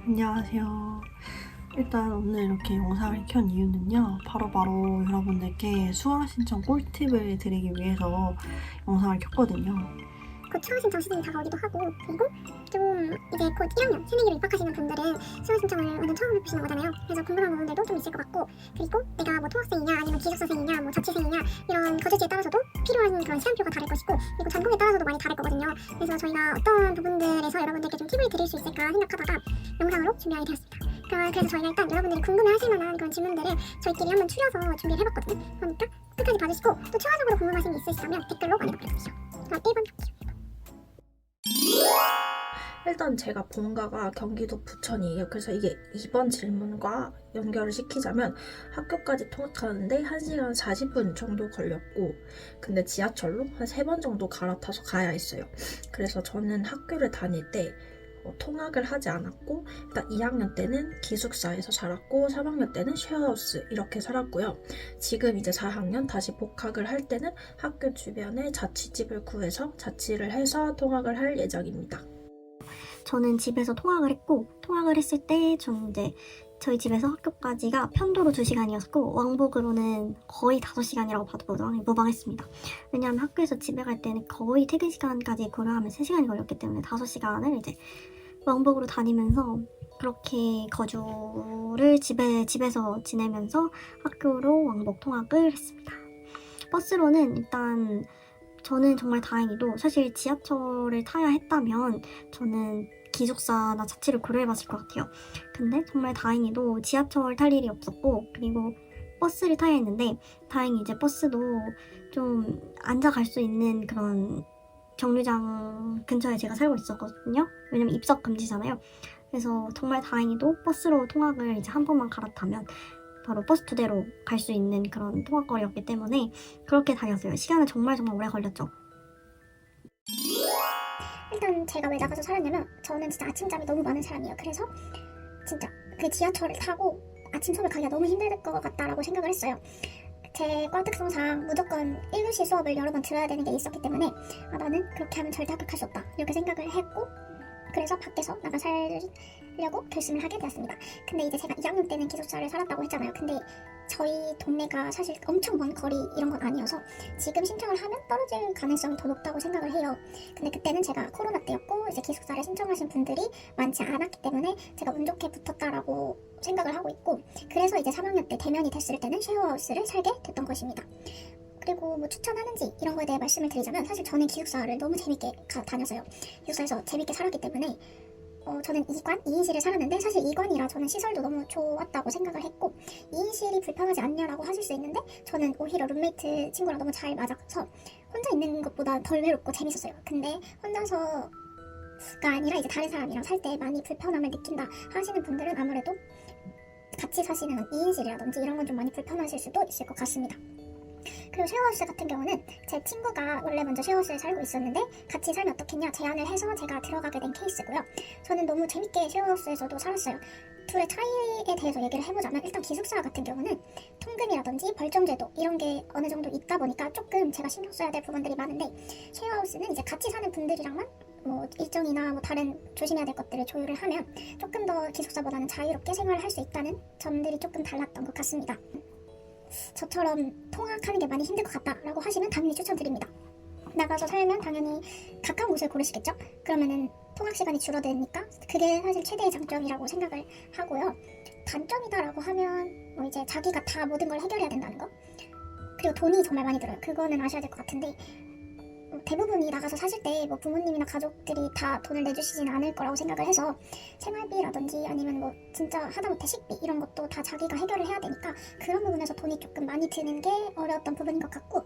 안녕하세요. 일단 오늘 이렇게 영상을 켠 이유는요. 바로바로 여러분들께 수강 신청 꿀팁을 드리기 위해서 영상을 켰거든요. 곧 수강 신청 시즌이 다가오기도 하고, 그리고 좀 이제 곧 1학년 새내기로 입학하시는 분들은 수강 신청을 완전 처음 해보시는 거잖아요. 그래서 궁금한 부분들도 좀 있을 것 같고, 그리고 내가 뭐 통학생이냐 아니면 기숙사생이냐 뭐 자취생이냐 이런 거주지에 따라서도 필요한 그런 시간표가 다를 것이고, 그리고 전공에 따라서도 많이 다를 거거든요. 그래서 저희가 어떤 부분들에서 여러분들께 좀 팁을 드릴 수 있을까 생각하다가 영상으로 준비하게 되었습니다. 그래서 저희가 일단 여러분들이 궁금해하실 만한 그런 질문들을 저희끼리 한번 추려서 준비를 해봤거든요. 그러니까 끝까지 봐주시고, 또 추가적으로 궁금하신 게 있으시다면 댓글로 많이 남겨주세요. 그럼 1번 갈게요. 일단 제가 본가가 경기도 부천이에요. 그래서 이게 2번 질문과 연결을 시키자면 학교까지 통학하는데 1시간 40분 정도 걸렸고, 근데 지하철로 한 3번 정도 갈아타서 가야 했어요. 그래서 저는 학교를 다닐 때 통학을 하지 않았고, 일단 2학년 때는 기숙사에서 살았고 3학년 때는 쉐어하우스 이렇게 살았고요. 지금 이제 4학년 다시 복학을 할 때는 학교 주변에 자취집을 구해서 자취를 해서 통학을 할 예정입니다. 저는 집에서 통학을 했고, 통학을 했을 때 저는 이제 저희 집에서 학교까지가 편도로 2시간이었고 왕복으로는 거의 5시간이라고 봐도 무방했습니다. 왜냐하면 학교에서 집에 갈 때는 거의 퇴근 시간까지 고려하면 3시간이 걸렸기 때문에 5시간을 이제 왕복으로 다니면서 그렇게 거주를 집에서 지내면서 학교로 왕복 통학을 했습니다. 버스로는 일단 저는 정말 다행히도, 사실 지하철을 타야 했다면 저는 기숙사나 자취를 고려해봤을 것 같아요. 근데 정말 다행히도 지하철 탈 일이 없었고, 그리고 버스를 타야 했는데 다행히 이제 버스도 좀 앉아 갈 수 있는 그런 정류장 근처에 제가 살고 있었거든요. 왜냐면 입석 금지잖아요. 그래서 정말 다행히도 버스로 통학을 이제 한 번만 갈아타면 바로 버스 2대로 갈 수 있는 그런 통학거리였기 때문에 그렇게 다녔어요. 시간은 정말 오래 걸렸죠. 일단 제가 왜 나가서 살았냐면, 저는 진짜 아침잠이 너무 많은 사람이에요. 그래서 진짜 그 지하철을 타고 아침 수업을 가기가 너무 힘들 것 같다라고 생각을 했어요. 제 과 특성상 무조건 1교시 수업을 여러 번 들어야 되는 게 있었기 때문에 나는 그렇게 하면 절대 합격할 수 없다 이렇게 생각을 했고, 그래서 밖에서 나가 살려고 결심을 하게 되었습니다. 근데 이제 제가 2학년 때는 기숙사를 살았다고 했잖아요. 근데 저희 동네가 사실 엄청 먼 거리 이런 건 아니어서 지금 신청을 하면 떨어질 가능성이 더 높다고 생각을 해요. 근데 그때는 제가 코로나 때였고 이제 기숙사를 신청하신 분들이 많지 않았기 때문에 제가 운 좋게 붙었다라고 생각을 하고 있고, 그래서 이제 3학년 때 대면이 됐을 때는 쉐어하우스를 살게 됐던 것입니다. 그리고 뭐 추천하는지 이런 거에 대해 말씀을 드리자면, 사실 저는 기숙사를 너무 재밌게 다녔어요. 기숙사에서 재밌게 살았기 때문에 저는 2관, 2인실을 살았는데, 사실 2관이라 저는 시설도 너무 좋았다고 생각을 했고, 2인실이 불편하지 않냐라고 하실 수 있는데, 저는 오히려 룸메이트 친구랑 너무 잘 맞아서 혼자 있는 것보다 덜 외롭고 재밌었어요. 근데 혼자서가 아니라 이제 다른 사람이랑 살 때 많이 불편함을 느낀다 하시는 분들은 아무래도 같이 사시는 2인실이라든지 이런 건 좀 많이 불편하실 수도 있을 것 같습니다. 그리고 쉐어하우스 같은 경우는 제 친구가 원래 먼저 쉐어하우스에 살고 있었는데 같이 살면 어떻겠냐 제안을 해서 제가 들어가게 된 케이스고요. 저는 너무 재밌게 쉐어하우스에서도 살았어요. 둘의 차이에 대해서 얘기를 해보자면, 일단 기숙사 같은 경우는 통금이라든지 벌점제도 이런 게 어느 정도 있다 보니까 조금 제가 신경 써야 될 부분들이 많은데, 쉐어하우스는 이제 같이 사는 분들이랑만 뭐 일정이나 뭐 다른 조심해야 될 것들을 조율을 하면 조금 더 기숙사보다는 자유롭게 생활을 할 수 있다는 점들이 조금 달랐던 것 같습니다. 저처럼 통학하는 게 많이 힘들 것 같다라고 하시면 당연히 추천드립니다. 나가서 살면 당연히 가까운 곳을 고르시겠죠? 그러면은 통학 시간이 줄어드니까 그게 사실 최대의 장점이라고 생각을 하고요. 단점이다라고 하면 뭐 이제 자기가 다 모든 걸 해결해야 된다는 거, 그리고 돈이 정말 많이 들어요. 그거는 아셔야 될 것 같은데, 대부분이 나가서 사실 때 뭐 부모님이나 가족들이 다 돈을 내주시지는 않을 거라고 생각을 해서 생활비라든지 아니면 뭐 진짜 하다못해 식비 이런 것도 다 자기가 해결을 해야 되니까 그런 부분에서 돈이 조금 많이 드는 게 어려웠던 부분인 것 같고,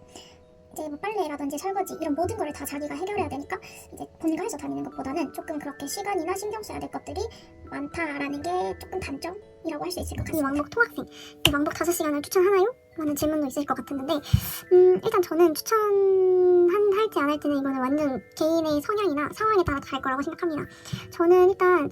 이제 뭐 빨래라든지 설거지 이런 모든 거를 다 자기가 해결해야 되니까 이제 본가 해서 다니는 것보다는 조금 그렇게 시간이나 신경 써야 될 것들이 많다라는 게 조금 단점이라고 할 수 있을 것 같습니다. 이 왕복 통학생, 이 왕복 5시간을 추천하나요? 라는 질문도 있을 것 같았는데, 일단 저는 추천할지 안 할지는 이거는 완전 개인의 성향이나 상황에 따라 다를 거라고 생각합니다. 저는 일단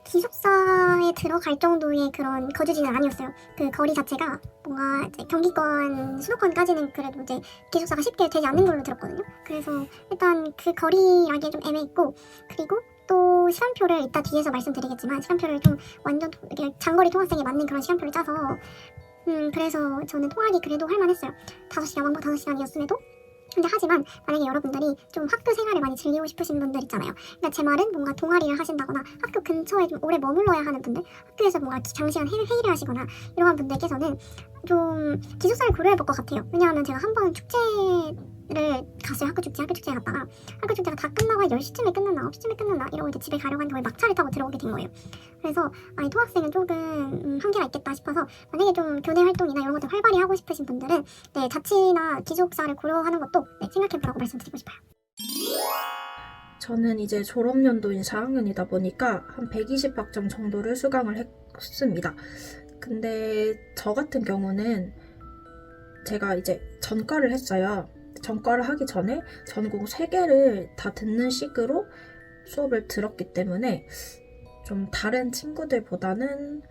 기숙사에 들어갈 정도의 그런 거주지는 아니었어요. 그 거리 자체가 뭔가 이제 경기권, 수도권까지는 그래도 이제 기숙사가 쉽게 되지 않는 걸로 들었거든요. 그래서 일단 그 거리라기에 좀 애매했고, 그리고 또 시간표를 이따 뒤에서 말씀드리겠지만 시간표를 좀 완전 이렇게 장거리 통학생에 맞는 그런 시간표를 짜서 그래서 저는 통학이 그래도 할만했어요. 5시간, 왕복 5시간이었음에도. 근데 하지만 만약에 여러분들이 좀 학교 생활을 많이 즐기고 싶으신 분들 있잖아요. 그러니까 제 말은 뭔가 동아리를 하신다거나 학교 근처에 좀 오래 머물러야 하는 분들, 학교에서 뭔가 장시간 회의를 하시거나 이러한 분들께서는 좀 기숙사를 고려해 볼 것 같아요. 왜냐하면 제가 한번 축제를 갔어요. 학교 축제에 갔다가 학교 축제가 다 끝나고 한 10시쯤에 끝났나 9시쯤에 끝났나 이러고 이제 집에 가려고 하는데 거의 막차를 타고 들어오게 된 거예요. 그래서 아니 통학생은 조금 한계가 있겠다 싶어서 만약에 좀 교내 활동이나 이런 것들 활발히 하고 싶으신 분들은 네, 자취나 기숙사를 고려하는 것도 네, 생각해보라고 말씀드리고 싶어요. 저는 이제 졸업연도인 4학년이다 보니까 한 120학점 정도를 수강을 했습니다. 근데 저 같은 경우는 제가 이제 전과를 했어요. 전과를 하기 전에 전공 3개를 다 듣는 식으로 수업을 들었기 때문에 좀 다른 친구들보다는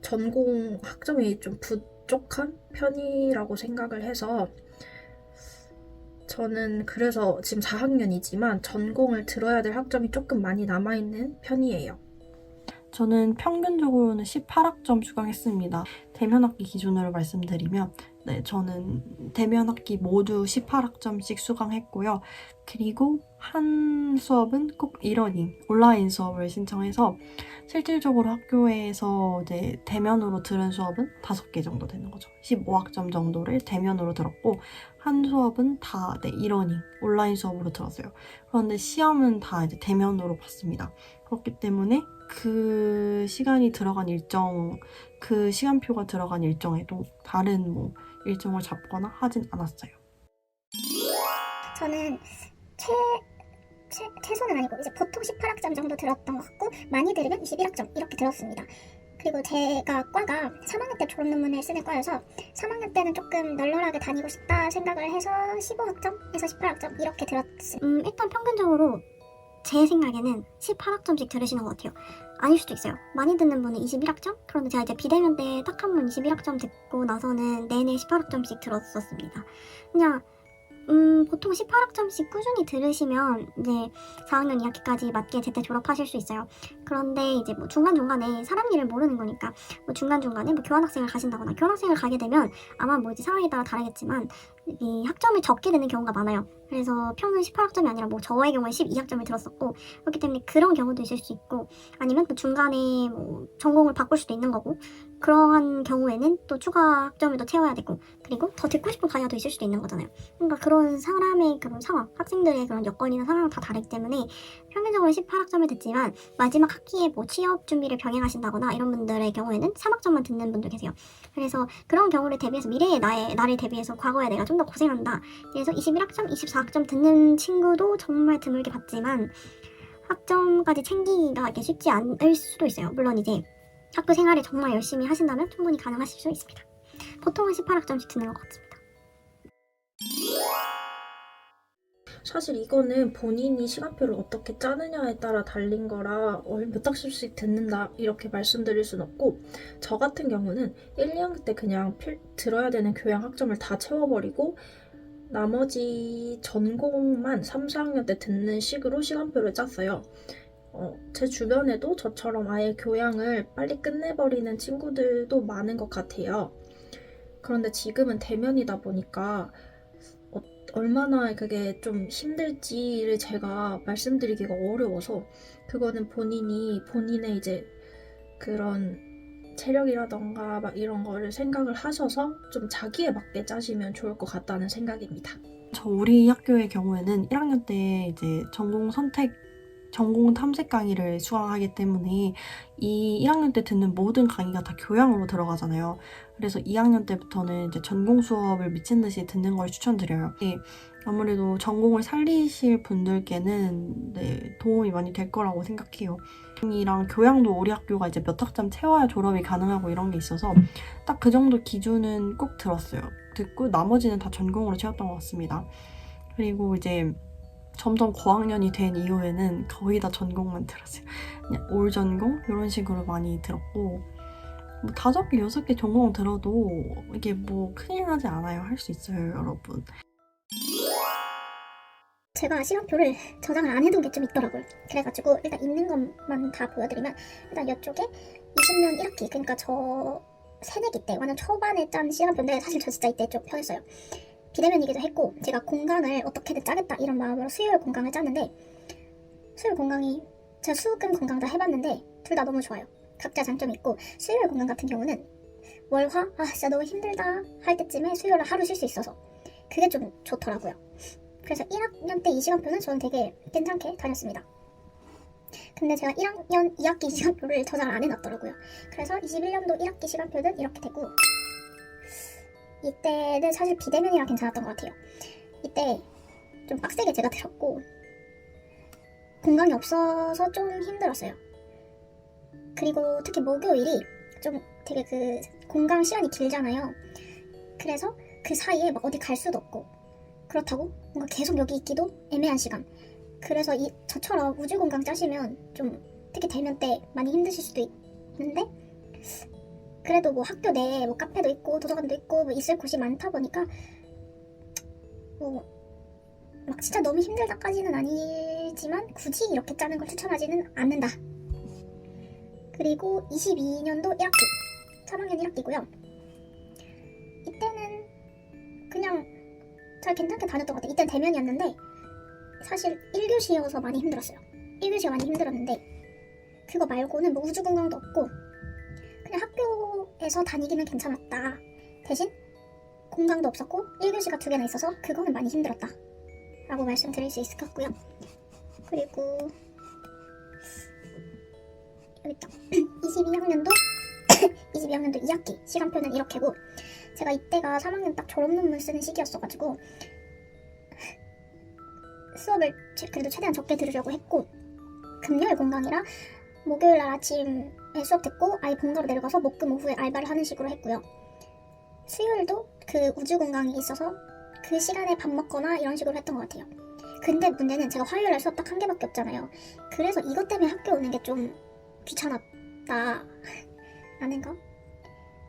전공 학점이 좀 부족한 편이라고 생각을 해서 저는 그래서 지금 4학년이지만 전공을 들어야 될 학점이 조금 많이 남아있는 편이에요. 저는 평균적으로는 18학점 수강했습니다. 대면학기 기준으로 말씀드리면 네, 저는 대면학기 모두 18학점씩 수강했고요. 그리고 한 수업은 꼭 일원인 온라인 수업을 신청해서 실질적으로 학교에서 이제 대면으로 들은 수업은 5개 정도 되는 거죠. 15학점 정도를 대면으로 들었고 한 수업은 다 네, 일원인 온라인 수업으로 들었어요. 그런데 시험은 다 이제 대면으로 봤습니다. 그렇기 때문에 그 시간이 들어간 일정, 그 시간표가 들어간 일정에도 다른 뭐 일정을 잡거나 하진 않았어요. 저는 최소는 아니고 이제 보통 18학점 정도 들었던 것 같고 많이 들으면 21학점 이렇게 들었습니다. 그리고 제가 과가 3학년 때 졸업 논문을 쓰는 과여서 3학년 때는 조금 널널하게 다니고 싶다 생각을 해서 15학점에서 18학점 이렇게 들었어요. 일단 평균적으로 제 생각에는 18학점씩 들으시는 것 같아요. 아닐 수도 있어요. 많이 듣는 분은 21학점? 그런데 제가 이제 비대면 때 딱 한 번 21학점 듣고 나서는 내내 18학점씩 들었었습니다. 그냥 보통 18학점씩 꾸준히 들으시면 이제 4학년 2학기까지 맞게 제때 졸업하실 수 있어요. 그런데 이제 뭐 중간중간에 사람 일을 모르는 거니까 뭐 중간중간에 뭐 교환학생을 가신다거나 교환학생을 가게 되면 아마 뭐 이제 상황에 따라 다르겠지만 이 학점을 적게 되는 경우가 많아요. 그래서 평균 18학점이 아니라 뭐 저의 경우에 12학점을 들었었고 그렇기 때문에 그런 경우도 있을 수 있고 아니면 뭐 중간에 뭐 전공을 바꿀 수도 있는 거고 그러한 경우에는 또 추가 학점을 더 채워야 되고 그리고 더 듣고 싶은 과제가 있을 수도 있는 거잖아요. 그러니까 그런 사람의 그런 상황, 학생들의 그런 여건이나 상황은 다 다르기 때문에 평균적으로 18학점을 듣지만 마지막 학기에 뭐 취업 준비를 병행하신다거나 이런 분들의 경우에는 3학점만 듣는 분도 계세요. 그래서 그런 경우를 대비해서 미래의 나를 대비해서 과거에 내가 좀 더 고생한다. 그래서 21학점, 24학점 듣는 친구도 정말 드물게 봤지만 학점까지 챙기기가 이게 쉽지 않을 수도 있어요. 물론 이제 학교 생활을 정말 열심히 하신다면 충분히 가능하실 수 있습니다. 보통은 18학점씩 듣는 것 같습니다. 사실 이거는 본인이 시간표를 어떻게 짜느냐에 따라 달린 거라 몇 학점씩 듣는다 이렇게 말씀드릴 순 없고 저 같은 경우는 1, 2학기 때 그냥 들어야 되는 교양 학점을 다 채워버리고 나머지 전공만 3, 4학년 때 듣는 식으로 시간표를 짰어요. 제 주변에도 저처럼 아예 교양을 빨리 끝내버리는 친구들도 많은 것 같아요. 그런데 지금은 대면이다 보니까 얼마나 그게 좀 힘들지를 제가 말씀드리기가 어려워서 그거는 본인의 이제 그런 체력이라던가 막 이런 거를 생각을 하셔서 좀 자기에 맞게 짜시면 좋을 것 같다는 생각입니다. 우리 학교의 경우에는 1학년 때 이제 전공 탐색 강의를 수강하기 때문에 이 1학년 때 듣는 모든 강의가 다 교양으로 들어가잖아요. 그래서 2학년 때부터는 이제 전공 수업을 미친 듯이 듣는 걸 추천드려요. 아무래도 전공을 살리실 분들께는 네, 도움이 많이 될 거라고 생각해요. 이랑 교양도 우리 학교가 이제 몇 학점 채워야 졸업이 가능하고 이런 게 있어서 딱 그 정도 기준은 꼭 들었어요. 듣고 나머지는 다 전공으로 채웠던 것 같습니다. 그리고 이제 점점 고학년이 된 이후에는 거의 다 전공만 들었어요. 그냥 올 전공 이런 식으로 많이 들었고 뭐 5개, 6개 전공 들어도 이게 뭐 큰일 나지 않아요. 할 수 있어요, 여러분. 제가 시간표를 저장을 안 해둔 게 좀 있더라고요. 그래가지고 일단 있는 것만 다 보여드리면, 일단 이쪽에 20년 1학기, 그러니까 저 새내기 때 완전 초반에 짠 시간표인데, 사실 저 진짜 이때 좀 편했어요. 비대면이기도 했고, 제가 공강을 어떻게든 짜겠다 이런 마음으로 수요일 공강을 짰는데, 수요일 공강이 제가 수금 공강 다 해봤는데 둘 다 너무 좋아요. 각자 장점이 있고, 수요일 공강 같은 경우는 월화 진짜 너무 힘들다 할 때쯤에 수요일을 하루 쉴 수 있어서 그게 좀 좋더라고요. 그래서 1학년 때 이 시간표는 저는 되게 괜찮게 다녔습니다. 근데 제가 1학년 2학기 시간표를 저장을 안 해놨더라고요. 그래서 21년도 1학기 시간표는 이렇게 되고, 이때는 사실 비대면이라 괜찮았던 것 같아요. 이때 좀 빡세게 제가 들었고 공강이 없어서 좀 힘들었어요. 그리고 특히 목요일이 좀 되게 그 공강 시간이 길잖아요. 그래서 그 사이에 막 어디 갈 수도 없고, 그렇다고 뭔가 계속 여기 있기도 애매한 시간. 그래서 저처럼 우주 공강 짜시면 좀 특히 대면 때 많이 힘드실 수도 있는데, 그래도 뭐 학교 내에 뭐 카페도 있고 도서관도 있고 뭐 있을 곳이 많다 보니까 뭐 막 진짜 너무 힘들다까지는 아니지만 굳이 이렇게 짜는 걸 추천하지는 않는다. 그리고 22년도 1학기 3학년 1학기고요. 이때는 그냥 잘 괜찮게 다녔던 것 같아요. 이때는 대면이었는데 사실 1교시여서 많이 힘들었어요. 1교시가 많이 힘들었는데 그거 말고는 뭐 우주공강도 없고 그냥 학교에서 다니기는 괜찮았다. 대신 공강도 없었고 1교시가 2개나 있어서 그거는 많이 힘들었다 라고 말씀드릴 수 있을 것 같고요. 그리고 여기 있다. 22학년도 2학기 시간표는 이렇게고, 제가 이때가 3학년 딱 졸업 논문 쓰는 시기였어가지고 수업을 그래도 최대한 적게 들으려고 했고, 금요일 공강이라 목요일날 아침에 수업 듣고 아예 본가로 내려가서 목금 오후에 알바를 하는 식으로 했고요. 수요일도 그 우주 공강이 있어서 그 시간에 밥 먹거나 이런 식으로 했던 것 같아요. 근데 문제는 제가 화요일날 수업 딱 1개밖에 없잖아요. 그래서 이것 때문에 학교 오는 게 좀 귀찮았다 라는 거.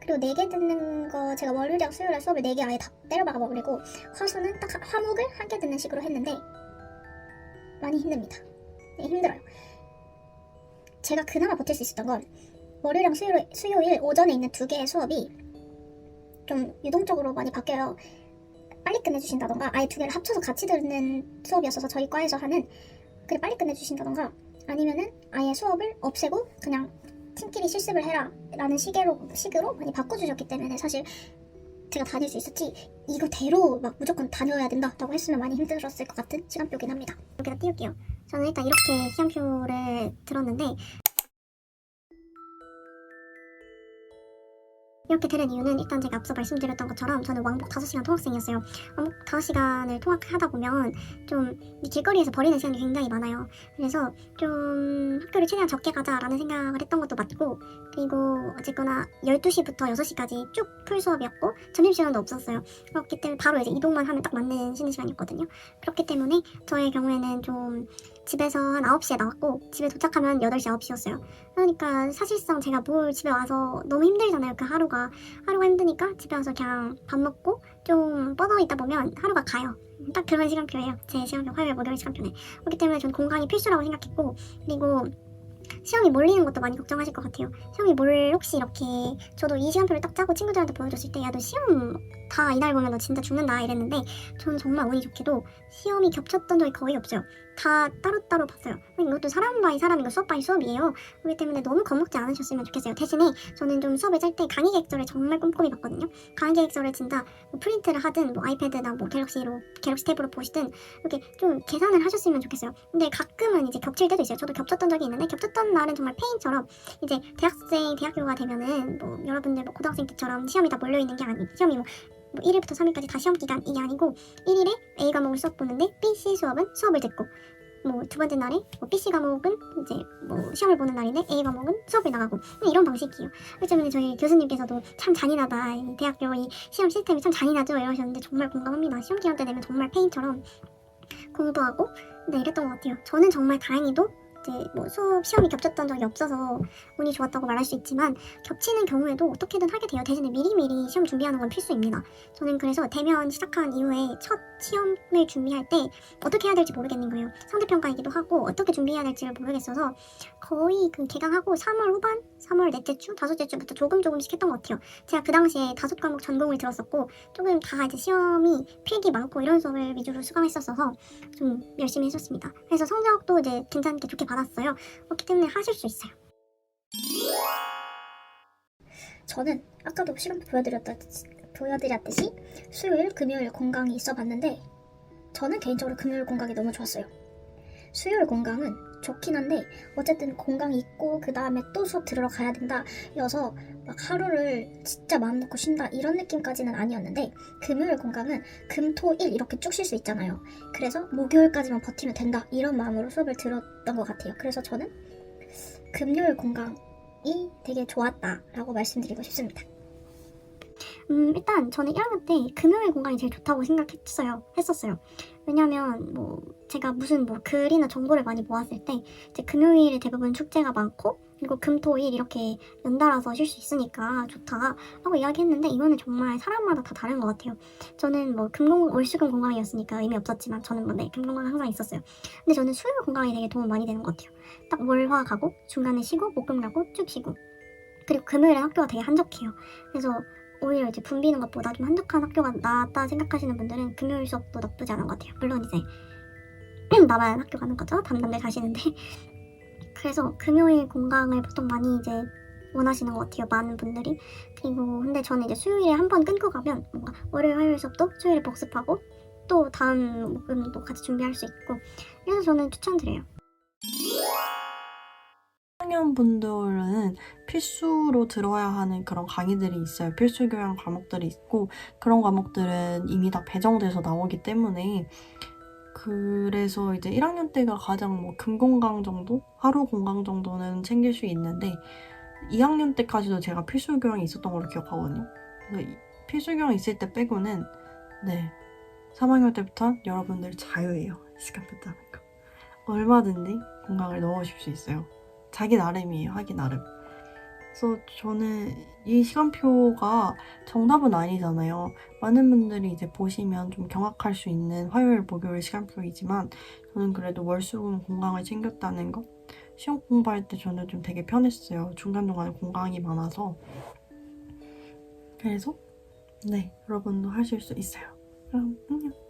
그리고 4개 듣는 거, 제가 월요일이랑 수요일날 수업을 4개 아예 다 때려박아 버리고 화수는 딱 화목을 1개 듣는 식으로 했는데 많이 힘듭니다. 네, 힘들어요. 제가 그나마 버틸 수 있었던 건 월요일이랑 수요일 오전에 있는 2개의 수업이 좀 유동적으로 많이 바뀌어요. 빨리 끝내주신다던가 아예 2개를 합쳐서 같이 듣는 수업이었어서 저희 과에서 하는, 그래 빨리 끝내주신다던가 아니면은 아예 수업을 없애고 그냥 팀끼리 실습을 해라 라는 식으로 많이 바꿔주셨기 때문에 사실 제가 다닐 수 있었지, 이거대로 막 무조건 다녀야 된다라고 했으면 많이 힘들었을 것 같은 시간표긴 합니다. 여기다 띄울게요. 저는 일단 이렇게 시간표를 들었는데, 이렇게 들은 이유는 일단 제가 앞서 말씀드렸던 것처럼 저는 왕복 5시간 통학생이었어요. 왕복 5시간을 통학하다 보면 좀 길거리에서 버리는 시간이 굉장히 많아요. 그래서 좀 학교를 최대한 적게 가자라는 생각을 했던 것도 맞고, 그리고 어쨌거나 12시부터 6시까지 쭉 풀 수업이었고 점심시간도 없었어요. 그렇기 때문에 바로 이제 이동만 하면 딱 맞는 쉬는 시간이었거든요. 그렇기 때문에 저의 경우에는 좀 집에서 한 9시에 나왔고 집에 도착하면 8시, 9시였어요. 그러니까 사실상 제가 뭘 집에 와서 너무 힘들잖아요. 그 하루가 힘드니까 집에 와서 그냥 밥 먹고 좀 뻗어 있다 보면 하루가 가요. 딱 그런 시간표예요. 제 시간표, 화요일, 목요일 시간표는. 그렇기 때문에 저는 공강이 필수라고 생각했고, 그리고 시험이 몰리는 것도 많이 걱정하실 것 같아요. 시험이 혹시 이렇게, 저도 이 시간표를 딱 짜고 친구들한테 보여줬을 때 야 너 시험 다 이날 보면 너 진짜 죽는다 이랬는데, 저는 정말 운이 좋게도 시험이 겹쳤던 적이 거의 없어요. 다 따로따로 봤어요. 이것도 사람 바이 사람이고 수업 바이 수업이에요. 그렇기 때문에 너무 겁먹지 않으셨으면 좋겠어요. 대신에 저는 좀 수업을 짤 때 강의 계획서를 정말 꼼꼼히 봤거든요. 강의 계획서를 진짜 뭐 프린트를 하든 뭐 아이패드나 뭐 갤럭시 탭으로 보시든 이렇게 좀 계산을 하셨으면 좋겠어요. 근데 가끔은 이제 겹칠 때도 있어요. 저도 겹쳤던 적이 있는데, 겹쳤던 날은 정말 페인처럼 이제 대학교가 되면은 뭐 여러분들 뭐 고등학생 때처럼 시험이 다 몰려있는 게 아니고, 시험이 뭐 1일부터 3일까지 다 시험 기간 이게 아니고 1일에 A 과목을 수업 보는데 B, C 수업은 수업을 듣고, 뭐 두 번째 날에 뭐 B, C 과목은 이제 뭐 시험을 보는 날인데 A 과목은 수업을 나가고, 이런 방식이에요. 그렇기 때문에 저희 교수님께서도 참 잔인하다, 이 대학교 이 시험 시스템이 참 잔인하죠 이러셨는데 정말 공감합니다. 시험 기간 때 되면 정말 페인처럼 공부하고 이랬던 것 같아요. 저는 정말 다행히도 이제 뭐 수업 시험이 겹쳤던 적이 없어서 운이 좋았다고 말할 수 있지만 겹치는 경우에도 어떻게든 하게 돼요. 대신에 미리미리 시험 준비하는 건 필수입니다. 저는 그래서 대면 시작한 이후에 첫 시험을 준비할 때 어떻게 해야 될지 모르겠는 거예요. 상대평가이기도 하고 어떻게 준비해야 될지를 모르겠어서 거의 그 개강하고 3월 후반, 3월 넷째 주, 다섯째 주부터 조금씩 했던 것 같아요. 제가 그 당시에 5과목 전공을 들었었고 조금 다 이제 시험이 필기 많고 이런 수업을 위주로 수강했었어서 좀 열심히 했었습니다. 그래서 성적도 이제 괜찮게 좋게 받았어요. 그렇기 때문에 하실 수 있어요. 저는 아까도 시간표 보여드렸듯이 수요일, 금요일 공강이 있어봤는데 저는 개인적으로 금요일 공강이 너무 좋았어요. 수요일 공강은 좋긴 한데 어쨌든 공강이 있고 그 다음에 또 수업 들으러 가야 된다 여서 막 하루를 진짜 마음 놓고 쉰다 이런 느낌까지는 아니었는데 금요일 공강은 금, 토, 일 이렇게 쭉 쉴 수 있잖아요. 그래서 목요일까지만 버티면 된다 이런 마음으로 수업을 들었던 것 같아요. 그래서 저는 금요일 공강이 되게 좋았다라고 말씀드리고 싶습니다. 일단 저는 1학년 때 금요일 공강이 제일 좋다고 했었어요. 왜냐면 뭐 제가 무슨 뭐 글이나 정보를 많이 모았을 때 이제 금요일에 대부분 축제가 많고 그리고 금, 토, 일 이렇게 연달아서 쉴 수 있으니까 좋다 하고 이야기했는데 이거는 정말 사람마다 다 다른 것 같아요. 저는 뭐 월수금 공강이었으니까 의미 없었지만 저는 뭐 네, 금 공강 항상 있었어요. 근데 저는 수요일 공강이 되게 도움 많이 되는 것 같아요. 딱 월화 가고 중간에 쉬고 목금 가고 쭉 쉬고 그리고 금요일에 학교가 되게 한적해요. 그래서 오히려 이제 붐비는 것보다 좀 한적한 학교가 낫다 생각하시는 분들은 금요일 수업도 나쁘지 않은 것 같아요. 물론 이제 나만 학교 가는 거죠. 담담들 가시는데 그래서 금요일 공강을 보통 많이 이제 원하시는 것 같아요. 많은 분들이. 그리고 근데 저는 이제 수요일에 한 번 끊고 가면 뭔가 월요일 화요일 수업도 수요일에 복습하고 또 다음 목금도 같이 준비할 수 있고 그래서 저는 추천드려요. 1학년 분들은 필수로 들어야 하는 그런 강의들이 있어요. 필수 교양 과목들이 있고 그런 과목들은 이미 다 배정돼서 나오기 때문에 그래서 이제 1학년 때가 가장 뭐 금공강 정도? 하루 공강 정도는 챙길 수 있는데 2학년 때까지도 제가 필수 교양이 있었던 걸로 기억하거든요. 그래서 필수 교양 있을 때 빼고는 네 3학년 때부터 여러분들 자유예요. 시간표 짜는 거. 얼마든지 공강을 넣으실 수 있어요. 자기 나름이에요. 하기 나름. 그래서 저는 이 시간표가 정답은 아니잖아요. 많은 분들이 이제 보시면 좀 경악할 수 있는 화요일, 목요일 시간표이지만 저는 그래도 월수금 공강을 챙겼다는 거 시험 공부할 때 저는 좀 되게 편했어요. 중간중간에 공강이 많아서. 그래서 네, 여러분도 하실 수 있어요. 그럼 안녕.